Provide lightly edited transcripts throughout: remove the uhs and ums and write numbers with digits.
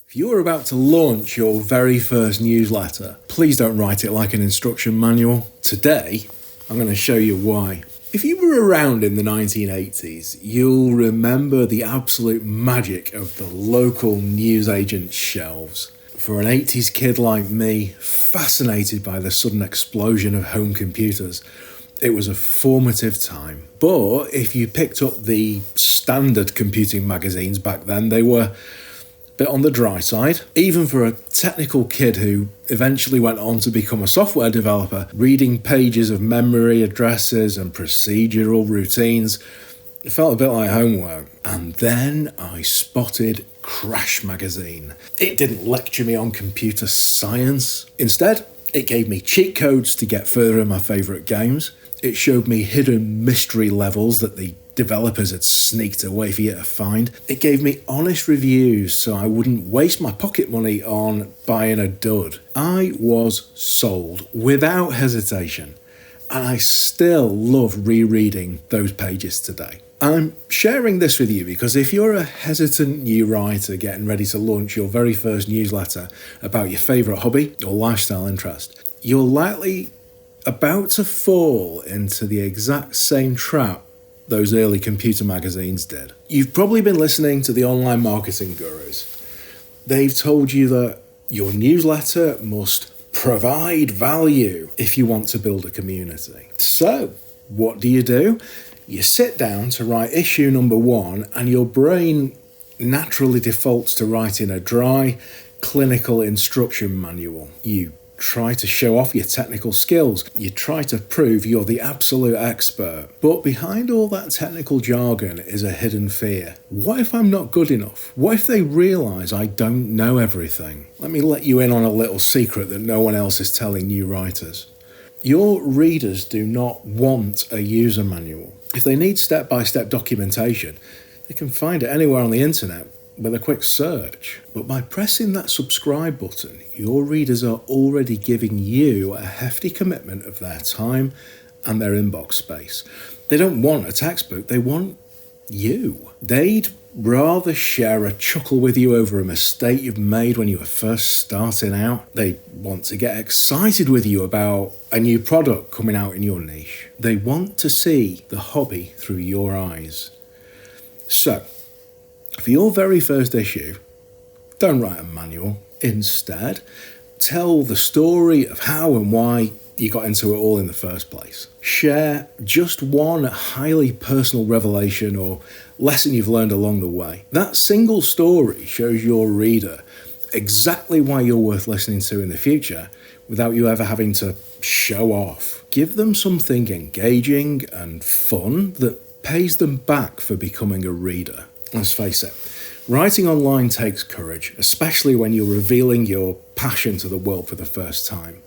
If you're about to launch your very first newsletter, please don't write it like an instruction manual. Today, I'm going to show you why. If you were around in the 1980s, you'll remember the absolute magic of the local newsagent shelves. For an 80s kid like me, fascinated by the sudden explosion of home computers, it was a formative time. But if you picked up the standard computing magazines back then, they were bit on the dry side. Even for a technical kid who eventually went on to become a software developer, reading pages of memory addresses and procedural routines, it felt a bit like homework. And then I spotted Crash magazine. It didn't lecture me on computer science. Instead, it gave me cheat codes to get further in my favourite games. It showed me hidden mystery levels that the developers had sneaked away for you to find. It gave me honest reviews so I wouldn't waste my pocket money on buying a dud. I was sold without hesitation, and I still love rereading those pages today. I'm sharing this with you because if you're a hesitant new writer getting ready to launch your very first newsletter about your favourite hobby or lifestyle interest, you're likely about to fall into the exact same trap those early computer magazines did. You've probably been listening to the online marketing gurus. They've told you that your newsletter must provide value if you want to build a community. So, what do? You sit down to write issue number 1 and your brain naturally defaults to writing a dry, clinical instruction manual. You try to show off your technical skills. You try to prove you're the absolute expert. But behind all that technical jargon is a hidden fear. What if I'm not good enough? What if they realise I don't know everything? Let me let you in on a little secret that no one else is telling new writers. Your readers do not want a user manual. If they need step-by-step documentation, they can find it anywhere on the internet with a quick search. But by pressing that subscribe button, your readers are already giving you a hefty commitment of their time and their inbox space. They don't want a textbook, they want you. They'd rather share a chuckle with you over a mistake you've made when you were first starting out. They want to get excited with you about a new product coming out in your niche. They want to see the hobby through your eyes. So, for your very first issue, don't write a manual. Instead, tell the story of how and why you got into it all in the first place. Share just one highly personal revelation or lesson you've learned along the way. That single story shows your reader exactly why you're worth listening to in the future without you ever having to show off. Give them something engaging and fun that pays them back for becoming a reader. Let's face it, writing online takes courage, especially when you're revealing your passion to the world for the first time.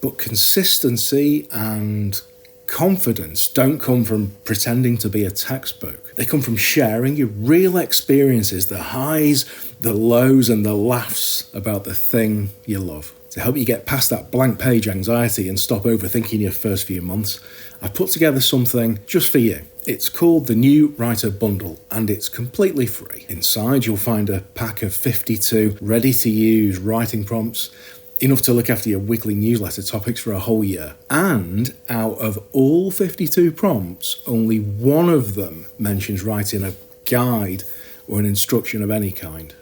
But consistency and confidence don't come from pretending to be a textbook. They come from sharing your real experiences, the highs, the lows, and the laughs about the thing you love. To help you get past that blank page anxiety and stop overthinking your first few months, I've put together something just for you. It's called the New Writer Bundle, and it's completely free. Inside, you'll find a pack of 52 ready-to-use writing prompts, enough to look after your weekly newsletter topics for a whole year. And out of all 52 prompts, only one of them mentions writing a guide or an instruction of any kind.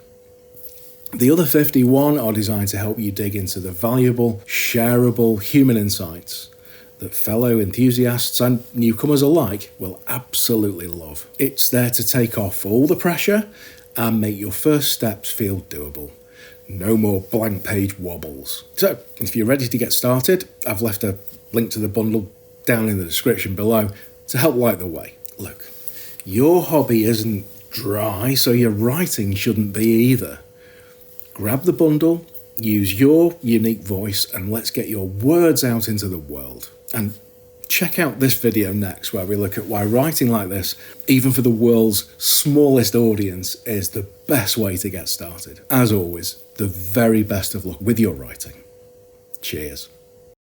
The other 51 are designed to help you dig into the valuable, shareable human insights that fellow enthusiasts and newcomers alike will absolutely love. It's there to take off all the pressure and make your first steps feel doable. No more blank page wobbles. So, if you're ready to get started, I've left a link to the bundle down in the description below to help light the way. Look, your hobby isn't dry, so your writing shouldn't be either. Grab the bundle, use your unique voice, and let's get your words out into the world. And check out this video next, where we look at why writing like this, even for the world's smallest audience, is the best way to get started. As always, the very best of luck with your writing. Cheers.